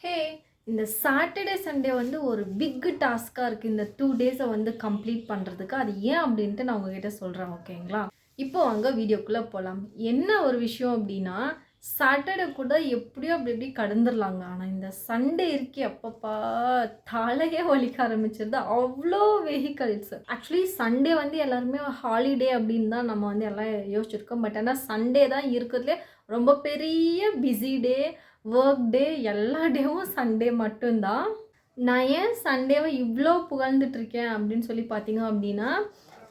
ஹே, இந்த Saturday Sunday வந்து ஒரு பிக் டாஸ்க்காக இருக்குது இந்த 2 டேஸை வந்து கம்ப்ளீட் பண்ணுறதுக்கு. அது ஏன் அப்படின்ட்டு நான் உங்ககிட்ட சொல்கிறேன், ஓகேங்களா? இப்போ வாங்க வீடியோக்குள்ளே போகலாம். என்ன ஒரு விஷயம் அப்படின்னா, சாட்டர்டே கூட எப்படியோ அப்படி இப்படி கடந்துடலாங்க. ஆனால் இந்த சண்டே இருக்கே அப்பப்பா, தலையே வலிக்க ஆரம்பிச்சிருது. அவ்வளோ வெஹிக்கல்ஸ். ஆக்சுவலி சண்டே வந்து எல்லாருமே ஹாலிடே அப்படின்னு தான் நம்ம வந்து எல்லாம் யோசிச்சிருக்கோம். பட் ஆனால் சண்டே தான் இருக்கிறதுலே ரொம்ப பெரிய பிஸி டே, ஒர்க் டே. எல்லா டேவும் சண்டே மட்டும்தான். நான் ஏன் சண்டேவை இவ்வளோ புகழ்ந்துட்டுருக்கேன் அப்படின்னு சொல்லி பார்த்தீங்க அப்படின்னா,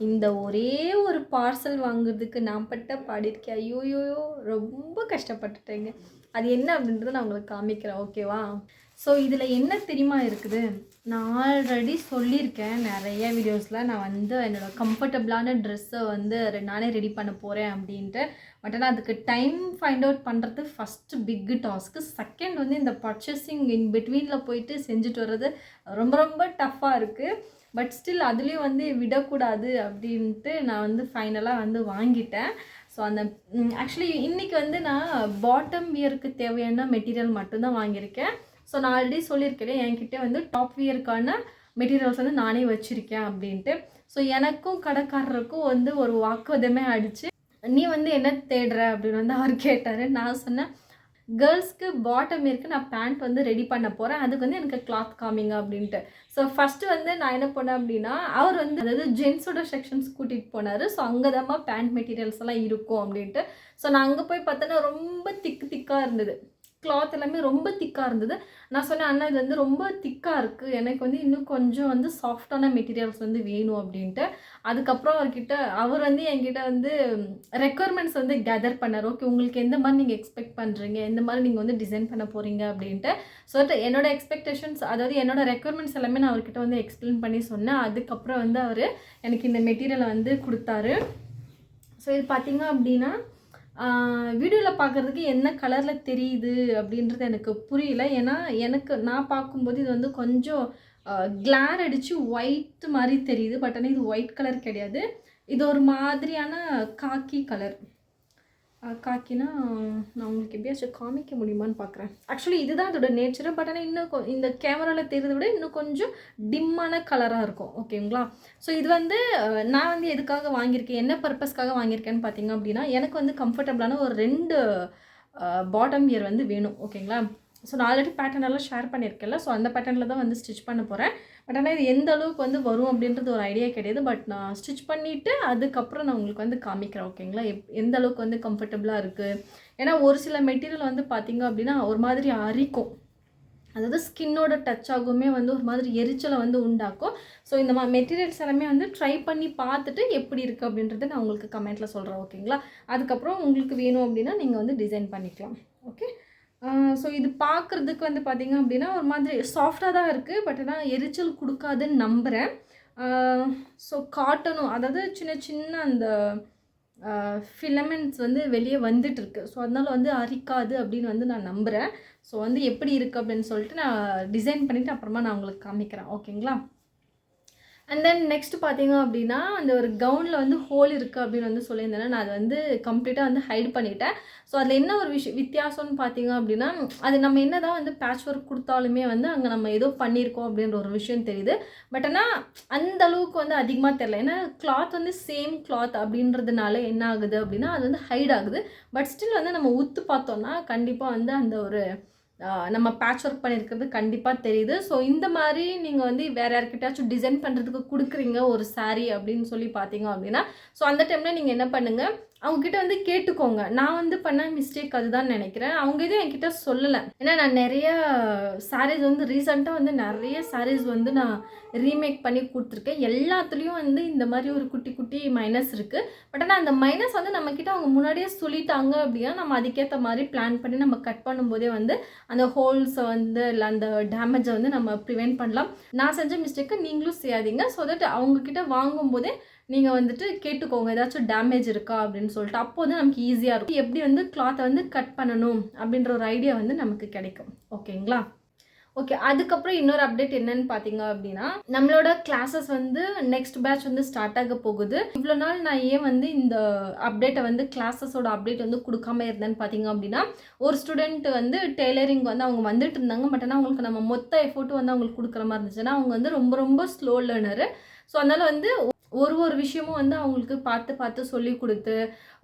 இந்த ஒரே ஒரு பார்சல் வாங்குறதுக்கு நான் பட்ட பாடியிருக்கேன். ஐயோயோ, ரொம்ப கஷ்டப்பட்டுட்டேங்க. அது என்ன அப்படின்றத நான் உங்களுக்கு காமிக்கிறேன், ஓகேவா? ஸோ இதில் என்ன தெரியுமா இருக்குது, நான் ஆல்ரெடி சொல்லியிருக்கேன் நிறைய வீடியோஸில். நான் வந்து என்னோடய கம்ஃபர்டபுளான ட்ரெஸ்ஸை வந்து நானே ரெடி பண்ண போகிறேன் அப்படின்ட்டு. பட் ஆனால் அதுக்கு டைம் ஃபைண்ட் அவுட் பண்ணுறது ஃபஸ்ட்டு பிக்கு டாஸ்க்கு. செகண்ட் வந்து இந்த பர்ச்சேசிங் இன் பிட்வீனில் போயிட்டு செஞ்சுட்டு வர்றது ரொம்ப ரொம்ப டஃப்பாக இருக்குது. பட் ஸ்டில் அதுலேயும் வந்து விடக்கூடாது அப்படின்ட்டு நான் வந்து ஃபைனலாக வந்து வாங்கிட்டேன். ஸோ அந்த ஆக்சுவலி இன்றைக்கி வந்து நான் பாட்டம் வியருக்கு தேவையான மெட்டீரியல் மட்டும்தான் வாங்கியிருக்கேன். ஸோ நான் ஆல்ரெடி சொல்லியிருக்கேன் என்கிட்ட வந்து டாப் வியருக்கான மெட்டீரியல்ஸ் வந்து நானே வச்சுருக்கேன் அப்படின்ட்டு. ஸோ எனக்கும் கடைக்காரருக்கும் வந்து ஒரு வாக்குவாதமே ஆயிடுச்சு. நீ வந்து என்ன தேடுற அப்படின்னு வந்து அவர் கேட்டார். நான் சொன்னேன், கேர்ள்ஸ்க்கு பாட்டம் இருக்குது, நான் பேண்ட் வந்து ரெடி பண்ண போகிறேன், அதுக்கு வந்து எனக்கு கிளாத் காமிங்க அப்படின்ட்டு. ஸோ ஃபஸ்ட்டு வந்து நான் என்ன பண்ணேன் அப்படின்னா, அவர் வந்து அதாவது ஜென்ஸோட செக்ஷன்ஸ் கூட்டிகிட்டு போனார். ஸோ அங்கே தான்மா பேண்ட் மெட்டீரியல்ஸ் எல்லாம் இருக்கும் அப்படின்ட்டு. ஸோ நான் அங்கே போய் பார்த்தோன்னா ரொம்ப திக்காக இருந்தது. கிளாத் எல்லாமே ரொம்ப திக்காக இருந்தது. நான் சொன்னேன், அண்ணா இது வந்து ரொம்ப திக்காக இருக்குது, எனக்கு வந்து இன்னும் கொஞ்சம் வந்து சாஃப்டான மெட்டீரியல்ஸ் வந்து வேணும் அப்படின்ட்டு. அதுக்கப்புறம் அவர் வந்து என்கிட்ட வந்து ரெக்குயர்மெண்ட்ஸ் வந்து கேதர் பண்ணார். ஓகே, உங்களுக்கு எந்த மாதிரி நீங்கள் எக்ஸ்பெக்ட் பண்ணுறீங்க, எந்த மாதிரி நீங்கள் வந்து டிசைன் பண்ண போகிறீங்க அப்படின்ட்டு. ஸோ என்னோட எக்ஸ்பெக்டேஷன்ஸ், அதாவது என்னோட ரெக்குயர்மெண்ட்ஸ் எல்லாமே நான் அவர்கிட்ட வந்து எக்ஸ்பிளைன் பண்ணி சொன்னேன். அதுக்கப்புறம் வந்து அவர் எனக்கு இந்த மெட்டீரியலை வந்து கொடுத்தாரு. ஸோ இது பார்த்திங்க அப்படின்னா, வீடியோவில் பார்க்குறதுக்கு என்ன கலரில் தெரியுது அப்படின்றது எனக்கு புரியல. ஏன்னா நான் பார்க்கும்போது இது வந்து கொஞ்சம் கிளார் அடித்து ஒயிட் மாதிரி தெரியுது. பட் ஆனால் இது ஒயிட் கலர் கிடையாது. இது ஒரு மாதிரியான காக்கி கலர். காக்கினா நான் உங்களுக்கு எப்படியாச்சும் காமிக்க முடியுமான்னு பார்க்குறேன். ஆக்சுவலி இதுதான் அதோட நேச்சரு. பட் ஆனால் இன்னும் இந்த கேமராவில் தெரிகிறத விட இன்னும் கொஞ்சம் டிம்மான கலராக இருக்கும், ஓகேங்களா? ஸோ இது வந்து நான் வந்து எதுக்காக வாங்கியிருக்கேன், என்ன பர்பஸ்க்காக வாங்கியிருக்கேன்னு பார்த்தீங்க அப்படின்னா, எனக்கு வந்து கம்ஃபர்டபுளான ஒரு 2 பாட்டம் வியர் வந்து வேணும், ஓகேங்களா? ஸோ நான் ஆல்ரெடி பேட்டர்ன் எல்லாம் ஷேர் பண்ணியிருக்கேன்ல. ஸோ அந்த பேட்டர்னில் தான் வந்து ஸ்டிச் பண்ண போகிறேன். பட் ஆனால் இது எந்த அளவுக்கு வந்து வரும் அப்படின்றது ஒரு ஐடியா கிடையாது. பட் நான் ஸ்டிச் பண்ணிவிட்டு அதுக்கப்புறம் நான் உங்களுக்கு வந்து காமிக்கிறேன், ஓகேங்களா? எந்த அளவுக்கு வந்து கம்ஃபர்டபுளாக இருக்குது. ஏன்னா ஒரு சில மெட்டீரியல் வந்து பார்த்திங்க அப்படின்னா ஒரு மாதிரி அரிக்கும், அதாவது ஸ்கின்னோட டச் ஆகுமே வந்து ஒரு மாதிரி எரிச்சலை வந்து உண்டாக்கும். ஸோ இந்த மெட்டீரியல்ஸ் எல்லாமே வந்து ட்ரை பண்ணி பார்த்துட்டு எப்படி இருக்குது அப்படின்றத நான் உங்களுக்கு கமெண்ட்டில் சொல்கிறேன், ஓகேங்களா? அதுக்கப்புறம் உங்களுக்கு வேணும் அப்படின்னா நீங்கள் வந்து டிசைன் பண்ணிக்கலாம், ஓகே? ஸோ இது பார்க்குறதுக்கு வந்து பார்த்திங்க அப்படின்னா ஒரு மாதிரி சாஃப்டாக தான் இருக்குது. பட் ஆனால் எரிச்சல் கொடுக்காதுன்னு நம்புகிறேன். ஸோ காட்டனும், அதாவது சின்ன சின்ன அந்த ஃபிலமெண்ட்ஸ் வந்து வெளியே வந்துட்டுருக்கு. ஸோ அதனால் வந்து அரிக்காது அப்படின்னு வந்து நான் நம்புகிறேன். ஸோ வந்து எப்படி இருக்குது அப்படின்னு சொல்லிட்டு நான் டிசைன் பண்ணிவிட்டு அப்புறமா நான் உங்களுக்கு காமிக்கிறேன், ஓகேங்களா? அண்ட் தென் நெக்ஸ்ட் பார்த்தீங்க அப்படின்னா, அந்த ஒரு கவுனில் வந்து ஹோல் இருக்குது அப்படின்னு வந்து சொல்லியிருந்தேன். நான் அதை வந்து கம்ப்ளீட்டாக வந்து ஹைட் பண்ணிவிட்டேன். ஸோ அதில் என்ன ஒரு வித்தியாசம்னு பார்த்தீங்க அப்படின்னா, அது நம்ம என்ன தான் வந்து பேட்ச் ஒர்க் கொடுத்தாலுமே வந்து அங்கே நம்ம ஏதோ பண்ணியிருக்கோம் அப்படின்ற ஒரு விஷயம் தெரியுது. பட் ஆனால் அந்த அளவுக்கு வந்து அதிகமாக தெரில. ஏன்னா கிளாத் வந்து சேம் கிளாத் அப்படின்றதுனால என்ன ஆகுது அப்படின்னா, அது வந்து ஹைட் ஆகுது. பட் ஸ்டில் வந்து நம்ம உத்து பார்த்தோன்னா கண்டிப்பாக வந்து அந்த ஒரு நம்ம பேட்ச் ஒர்க் பண்ணியிருக்கிறது கண்டிப்பாக தெரியுது. ஸோ இந்த மாதிரி நீங்கள் வந்து வேறு யார்கிட்டயாச்சும் டிசைன் பண்ணுறதுக்கு கொடுக்குறீங்க ஒரு சாரீ அப்படின்னு சொல்லி பார்த்தீங்க அப்படின்னா, ஸோ அந்த டைமில் நீங்கள் என்ன பண்ணுங்கள், அவங்கக்கிட்ட வந்து கேட்டுக்கோங்க. நான் வந்து பண்ண மிஸ்டேக் அதுதான் நினைக்கிறேன். அவங்க எதுவும் என்கிட்ட சொல்லலை. ஏன்னா நான் நிறைய சாரீஸ் வந்து ரீசெண்டாக வந்து நிறைய சாரீஸ் வந்து நான் ரீமேக் பண்ணி கொடுத்துருக்கேன். எல்லாத்துலேயும் வந்து இந்த மாதிரி ஒரு குட்டி குட்டி மைனஸ் இருக்குது. பட் ஆனால் அந்த மைனஸ் வந்து நம்மக்கிட்ட அவங்க முன்னாடியே சொல்லிட்டாங்க அப்படின்னா நம்ம அதுக்கேற்ற மாதிரி பிளான் பண்ணி நம்ம கட் பண்ணும்போதே வந்து அந்த ஹோல்ஸை வந்து இல்லை அந்த டேமேஜை வந்து நம்ம ப்ரிவெண்ட் பண்ணலாம். நான் செஞ்ச மிஸ்டேக்கை நீங்களும் செய்யாதீங்க. ஸோ தட் அவங்கக்கிட்ட வாங்கும்போதே நீங்கள் வந்துட்டு கேட்டுக்கோங்க, ஏதாச்சும் டேமேஜ் இருக்கா அப்படின்னு சொல்லிட்டு. அப்போ வந்து நமக்கு ஈஸியாக இருக்கும், எப்படி வந்து கிளாத்தை வந்து கட் பண்ணணும் அப்படின்ற ஒரு ஐடியா வந்து நமக்கு கிடைக்கும், ஓகேங்களா? ஓகே. அதுக்கப்புறம் இன்னொரு அப்டேட் என்னன்னு பார்த்தீங்க அப்படின்னா, நம்மளோட கிளாஸஸ் வந்து நெக்ஸ்ட் பேட்ச் வந்து ஸ்டார்ட் ஆக போகுது. இவ்வளோ நாள் நான் ஏன் வந்து இந்த அப்டேட்டை வந்து கிளாஸஸோட அப்டேட் வந்து குடுக்காம இருந்தேன்னு பார்த்தீங்க அப்படின்னா, ஒரு ஸ்டூடெண்ட் வந்து டெய்லரிங் வந்து அவங்க வந்துட்டு இருந்தாங்க. பட் ஆனா அவங்களுக்கு நம்ம மொத்த எஃபோர்ட்டும் வந்து அவங்களுக்கு குடுக்குற மாரி இருந்துச்சு. ஏன்னா அவங்க வந்து ரொம்ப ரொம்ப ஸ்லோ லேர்னரு. ஸோ அதனால வந்து ஒரு விஷயமும் வந்து அவங்களுக்கு பார்த்து பார்த்து சொல்லிக் குடுத்து,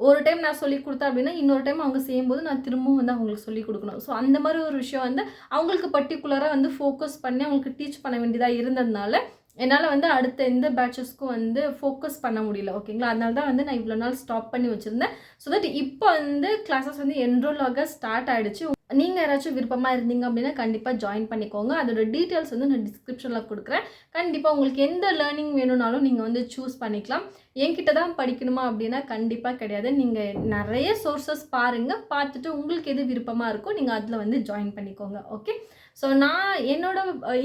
ஒரு டைம் நான் சொல்லிக் குடுத்தேன் அப்படின்னா, இன்னொரு டைம் அவங்க செய்யும்போது நான் திரும்பவும் வந்து அவங்களுக்கு சொல்லிக் குடுக்கணும். ஸோ அந்த மாரி ஒரு விஷயம் வந்து அவங்களுக்கு பர்ட்டிகுலரா வந்து ஃபோக்கஸ் பண்ணி அவங்களுக்கு டீச் பண்ண வேண்டியதா இருந்ததுனால, என்னால வந்து அடுத்த எந்த பேட்சஸ்க்கும் வந்து ஃபோக்கஸ் பண்ண முடியல. ஓகேங்களா? அதனால தான் வந்து நான் இவ்வளோ நாள் ஸ்டாப் பண்ணி வச்சிருந்தேன். ஸோ தட் இப்போ வந்து கிளாஸஸ் வந்து என்ரோல் ஆக ஸ்டார்ட் ஆயிடுச்சு. நீங்க யாராச்சும் விருப்பமா இருந்தீங்க அப்படின்னா, கண்டிப்பா ஜாயின் பண்ணிக்கோங்க. அதோட டீட்டெயில்ஸ் வந்து நான் டிஸ்கிரிப்ஷன்ல குடுக்குறேன். கண்டிப்பா உங்களுக்கு எந்த லேர்னிங் வேணும்னாலும் நீங்க வந்து சூஸ் பண்ணிக்கலாம். என்கிட்ட தான் படிக்கணுமா அப்படின்னா, கண்டிப்பா கிடையாது. நீங்க நெறைய சோர்சஸ் பாருங்க. பார்த்துட்டு உங்களுக்கு எது விருப்பமா இருக்கோ, நீங்க அதில வந்து ஜாயின் பண்ணிக்கோங்க. ஓகே. ஸோ நான் என்னோட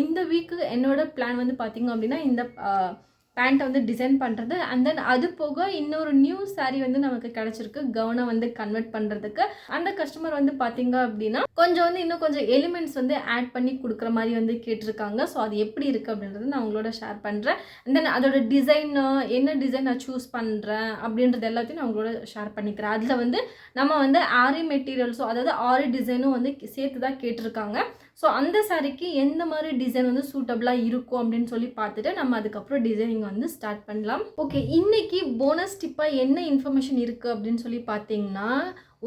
இந்த வீக்கு என்னோட பிளான் வந்து பார்த்தீங்க அப்படின்னா, இந்த பேண்ட்ட வந்து டிசைன் பண்ணுறது. அண்ட் தென் அது போக இன்னொரு நியூ சாரீ வந்து நமக்கு கிடைச்சிருக்கு. கவுன வந்து கன்வெர்ட் பண்ணுறதுக்கு. அந்த கஸ்டமர் வந்து பார்த்தீங்க அப்படின்னா, கொஞ்சம் வந்து இன்னும் கொஞ்சம் எலிமெண்ட்ஸ் வந்து ஆட் பண்ணி குடுக்குற மாரி வந்து கேட்டிருக்காங்க. ஸோ அது எப்படி இருக்கு அப்படின்றத நான் உங்களோட ஷேர் பண்றேன். அண்ட் தென் அதோட டிசைனு, என்ன டிசைன் நான் சூஸ் பண்றேன் அப்படின்றது எல்லாத்தையும் நான் உங்களோட ஷேர் பண்ணிக்கிறேன். அதில வந்து நம்ம வந்து ஆரி மெட்டீரியல்ஸும், அதாவது ஆரி டிசைனும் வந்து சேர்த்து தான் கேட்டிருக்காங்க. ஸோ அந்த சாரீக்கு எந்த மாதிரி டிசைன் வந்து சூட்டபிளா இருக்கும் அப்படின்னு சொல்லி பார்த்துட்டு, நம்ம அதுக்கப்புறம் டிசைனிங் வந்து ஸ்டார்ட் பண்ணலாம். ஓகே. இன்னைக்கு போனஸ் டிப்பா என்ன இன்ஃபர்மேஷன் இருக்கு அப்படின்னு சொல்லி பார்த்தீங்கன்னா,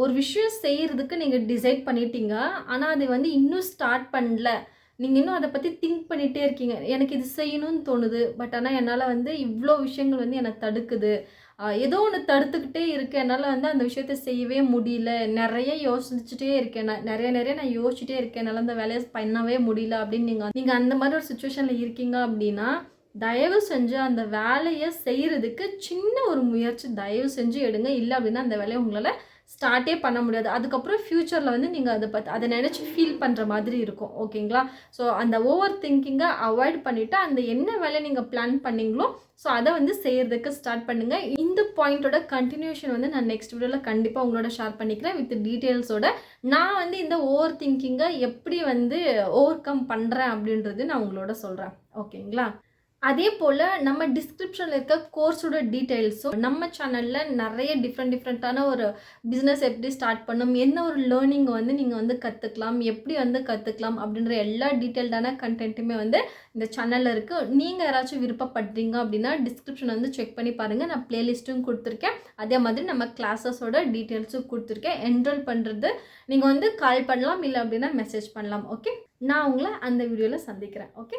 ஒரு விஷயம் செய்றதுக்கு நீங்க டிசைட் பண்ணிட்டீங்க. ஆனா அது வந்து இன்னும் ஸ்டார்ட் பண்ணல. நீங்க இன்னும் அத பத்தி திங்க் பண்ணிட்டே இருக்கீங்க. எனக்கு இது செய்யணும்னு தோணுது. பட் ஆனா என்னால வந்து இவ்ளோ விஷயங்கள் வந்து என்ன தடுக்குது. ஏதோ ஒண்ணு தடுத்துக்கிட்டே இருக்கு. என்னால வந்து அந்த விஷயத்த செய்யவே முடியல. நெறைய யோசிச்சுட்டே இருக்கேன். நெறைய நான் யோசிச்சுட்டே இருக்கேன். என்னால அந்த வேலைய பண்ணவே முடியல அப்படின்னு நீங்க அந்த மாரி ஒரு சிச்சுவேஷன்ல இருக்கீங்க அப்படின்னா, தயவு செஞ்சு அந்த வேலைய செய்றதுக்கு சின்ன ஒரு முயற்சி தயவு செஞ்சு எடுங்க. இல்ல அப்படின்னா அந்த வேலைய உங்களால ஸ்டார்ட்டே பண்ண முடியாது. அதுக்கப்புறம் ஃபியூச்சர்ல வந்து நீங்க அத நெனச்சு ஃபீல் பண்ற மாதிரி இருக்கும். ஓகேங்களா? ஸோ அந்த ஓவர் திங்கிங்க அவாய்ட் பண்ணிட்டு, அந்த என்ன வேலைய நீங்க பிளான் பண்ணீங்களோ, ஸோ அத வந்து செய்றதுக்கு ஸ்டார்ட் பண்ணுங்க. இந்த பாயிண்டோட கன்டினியூஷன் வந்து நான் நெக்ஸ்ட் வீடியோல கண்டிப்பா உங்களோட ஷேர் பண்ணிக்கிறேன். வித் டீட்டெயில்ஸோட. நான் வந்து இந்த ஓவர் திங்கிங்க எப்படி வந்து ஓவர் கம் பண்றேன் அப்படின்றது நான் உங்களோட சொல்றேன். ஓகேங்களா? அதே போல நம்ம டிஸ்கிரிப்ஷன்ல இருக்க கோர்ஸோட டீட்டெயில்ஸும் நம்ம சேனல்ல நெறைய டிஃப்ரெண்டான ஒரு பிசினஸ் எப்படி ஸ்டார்ட் பண்ணும், என்ன ஒரு லேர்னிங் வந்து நீங்க வந்து கத்துக்கலாம், எப்படி வந்து கத்துக்கலாம் அப்படின்ற எல்லா டீட்டெயில்டான கன்டென்ட்டுமே வந்து இந்த சேனல்ல இருக்கு. நீங்க யாராச்சும் விருப்பப்படுறீங்க அப்படின்னா டிஸ்கிரிப்ஷன் வந்து செக் பண்ணி பாருங்க. நான் பிளேலிஸ்ட்டும் குடுத்துருக்கேன். அதே மாதிரி நம்ம கிளாஸஸோட டீட்டெயில்ஸும் குடுத்துருக்கேன். என்ரோல் பண்றது நீங்க வந்து கால் பண்ணலாம். இல்ல அப்படின்னா மெசேஜ் பண்ணலாம். ஓகே. நான் உங்கள அந்த வீடியோல சந்திக்கிறேன். ஓகே.